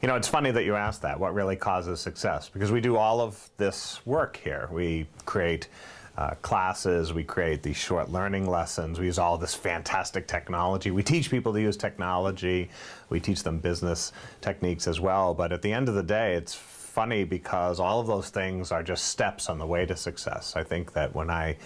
You know, it's funny that you asked that. What really causes success? Because we do all of this work here. We create classes, we create these short learning lessons, we use all this fantastic technology. We teach people to use technology, we teach them business techniques as well, but at the end of the day, it's funny because all of those things are just steps on the way to success. I think that when I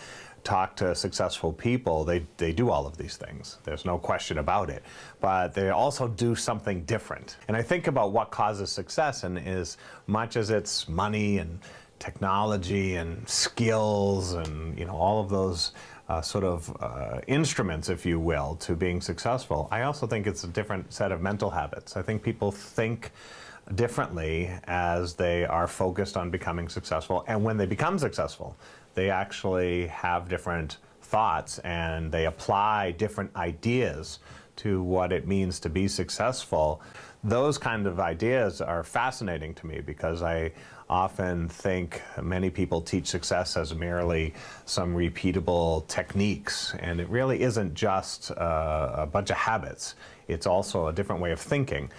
talk to successful people, they do all of these things. There's no question about it. But they also do something different. And I think about what causes success, and as much as it's money and technology and skills and all of those instruments, if you will, to being successful, I also think it's a different set of mental habits. I think people think differently as they are focused on becoming successful, and when they become successful, they actually have different thoughts and they apply different ideas to what it means to be successful. Those kind of ideas are fascinating to me because I often think many people teach success as merely some repeatable techniques, and it really isn't just a bunch of habits. It's also a different way of thinking.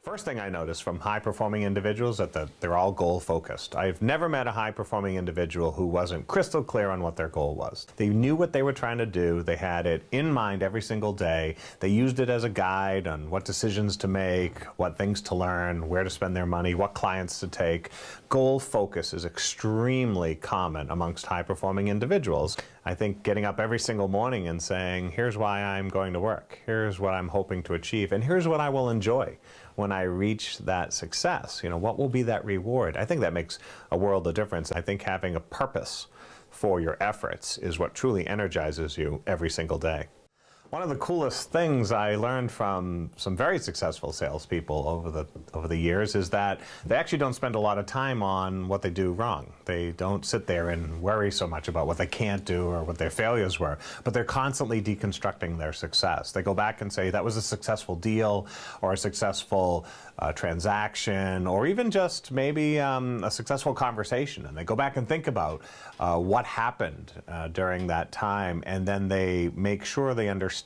First thing I notice from high-performing individuals is that they're all goal-focused. I've never met a high-performing individual who wasn't crystal clear on what their goal was. They knew what they were trying to do. They had it in mind every single day. They used it as a guide on what decisions to make, what things to learn, where to spend their money, what clients to take. Goal focus is extremely common amongst high-performing individuals. I think getting up every single morning and saying, here's why I'm going to work, here's what I'm hoping to achieve, and here's what I will enjoy when I reach that success. What will be that reward? I think that makes a world of difference. I think having a purpose for your efforts is what truly energizes you every single day. One of the coolest things I learned from some very successful salespeople over the years is that they actually don't spend a lot of time on what they do wrong. They don't sit there and worry so much about what they can't do or what their failures were, but they're constantly deconstructing their success. They go back and say, that was a successful deal or a successful transaction, or even just maybe a successful conversation. And they go back and think about what happened during that time, and then they make sure they understand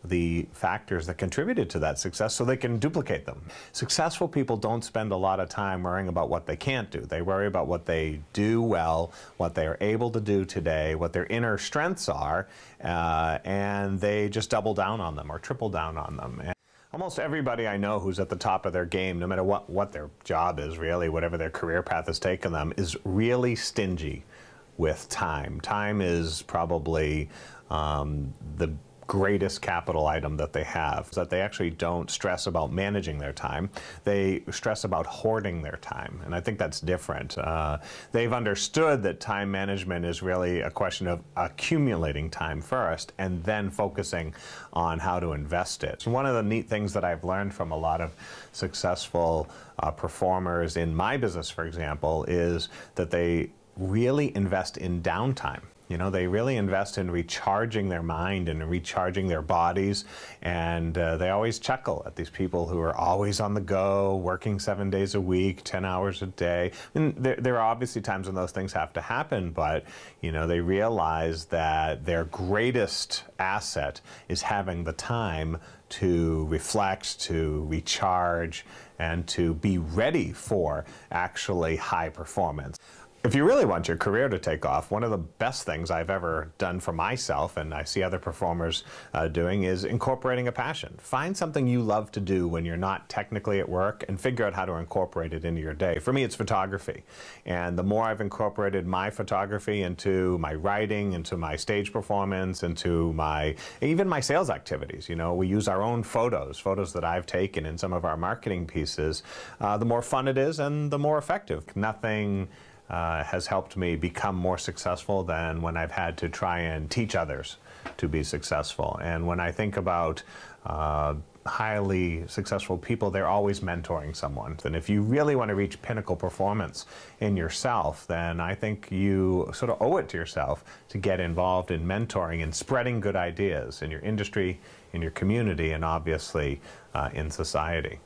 the factors that contributed to that success so they can duplicate them. Successful people don't spend a lot of time worrying about what they can't do. They worry about what they do well, what they are able to do today, what their inner strengths are, and they just double down on them or triple down on them. And almost everybody I know who's at the top of their game, no matter what their job is, really, whatever their career path has taken them, is really stingy with time. Time is probably the greatest capital item that they have, that they actually don't stress about managing their time. They stress about hoarding their time, and I think that's different. They've understood that time management is really a question of accumulating time first and then focusing on how to invest it. So one of the neat things that I've learned from a lot of successful performers in my business, for example, is that they really invest in downtime. They really invest in recharging their mind and recharging their bodies, and they always chuckle at these people who are always on the go, working 7 days a week, 10 hours a day. And there are obviously times when those things have to happen, but they realize that their greatest asset is having the time to reflect, to recharge, and to be ready for actually high performance. If you really want your career to take off, one of the best things I've ever done for myself, and I see other performers doing, is incorporating a passion. Find something you love to do when you're not technically at work and figure out how to incorporate it into your day. For me, it's photography. And the more I've incorporated my photography into my writing, into my stage performance, into even my sales activities. We use our own photos that I've taken in some of our marketing pieces. The more fun it is and the more effective. Nothing has helped me become more successful than when I've had to try and teach others to be successful. And when I think about highly successful people, they're always mentoring someone. And if you really want to reach pinnacle performance in yourself, then I think you sort of owe it to yourself to get involved in mentoring and spreading good ideas in your industry, in your community, and obviously in society.